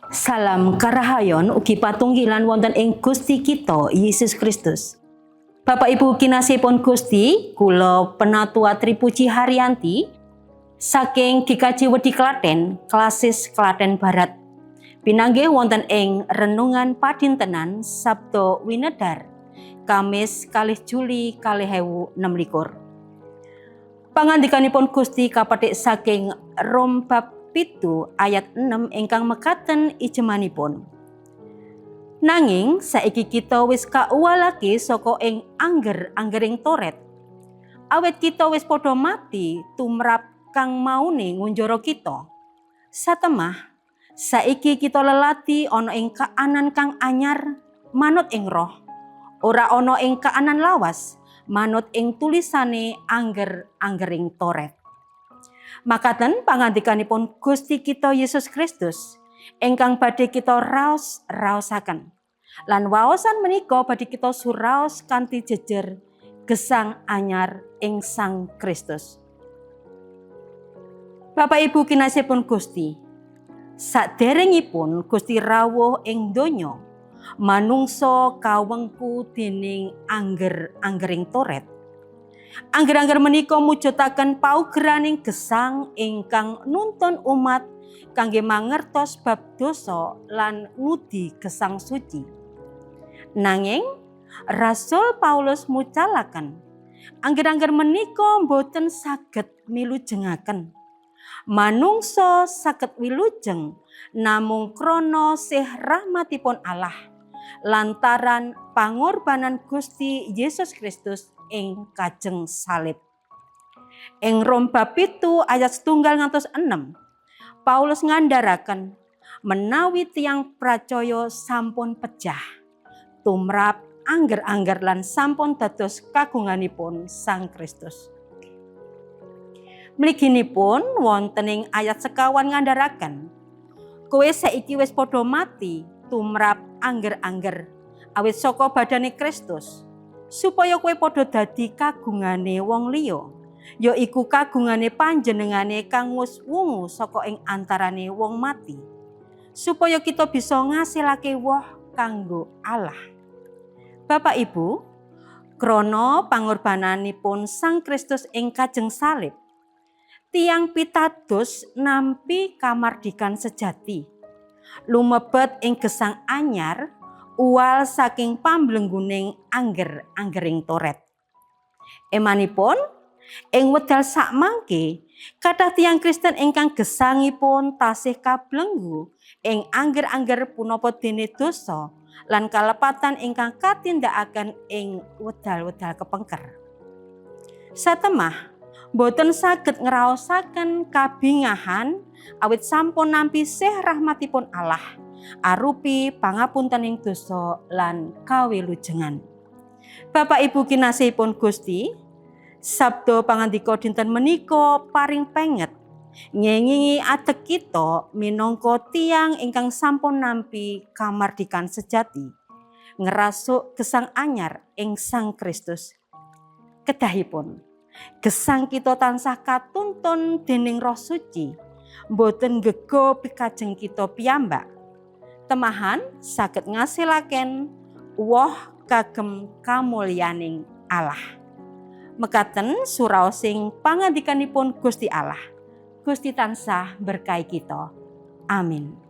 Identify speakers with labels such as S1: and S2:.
S1: Salam karahayon ugi patunggilan wonten ing Gusti kita Yesus Kristus. Bapak Ibu kinasihipun Gusti, kula Penatua Tripuji Haryanti saking GKJ Wedi Klaten, Klasis Klaten Barat. Pinanggih wonten ing renungan padintenan Sabda Winedhar, Kamis 2 Juli 2026. Pangandikanipun Gusti kapetik saking Rom bab 7 ayat 6 ingkang mekaten ijemanipun. Nanging saiki kita wis kauwalake saka ing angger-anggering toret. Awit kita wis padha mati tumrap kang maune ngunjara kita. Satemah saiki kita lelati ana ing kaanan kang anyar manut ing roh, ora ana ing kaanan lawas manut ing tulisane angger-anggering toret. Makaten pangandikanipun Gusti kita Yesus Kristus ingkang badhe kita raos-raosaken. Lan waosan menika badhe kita suraos kanthi jejer gesang anyar ing Sang Kristus. Bapak Ibu kinasihipun Gusti, saderengipun Gusti rawuh ing donya, manungsa kawengku dening angger-anggering toret. Angger-angger menika mujudaken paugeraning gesang ingkang nuntun umat kangge mangertos bab dosa lan ngudi gesang suci. Nanging Rasul Paulus mucalaken angger-angger menika boten saged milujengaken. Manungsa saged wilujeng namung krana sih rahmatipun Allah lantaran pangorbanan Gusti Yesus Kristus ing kajeng salib. Ing Rom bab 7 ayat 1 ngantos 6, Paulus ngandharaken menawi tiyang pracaya sampun pejah tumrap angger-angger lan sampun dados kagunganipun Sang Kristus. Mliginipun wonten ing ayat sekawan ngandharaken, kowe saiki wis padha mati tumrap angger-angger awit saka badane Kristus, supaya kowe padha dadi kagungane wong liya, yaiku kagungane panjenengane kang wis wungu saka ing antarane wong mati, supaya kita bisa ngasilake woh kanggo Allah. Bapak Ibu, krana pangorbananipun Sang Kristus ing kajeng salib, tiyang pitados nampi kamardikan sejati, lumebet ing gesang anyar uwal saking pamblengguning angger-anggering toret. Emanipun ing wedal sakmangke kathah tiyang Kristen ingkang gesangipun tasih kablenggu ing angger-angger punapa dene dosa lan kalepatan ingkang katindakaken ing wedal-wedal kepengker. Satemah boten saged ngraosaken kabingahan awit sampun nampi sih rahmatipun Allah arupi pangapuntening dosa lan kawilujengan. Bapak Ibu kinasihipun Gusti, sabda pangandika dinten menika paring penget ngengingi atek kita minangka tiyang ingkang sampun nampi kamardikan sejati, ngerasuk gesang anyar ing Sang Kristus. Kedahipun gesang kita tansah katuntun dening Roh Suci, boten ngego pikajeng kita piyambak. Temahan saged ngasilaken woh kagem kamulyaning Allah. Mekaten suraosing pangandikanipun Gusti Allah. Gusti tansah berkahi kita. Amin.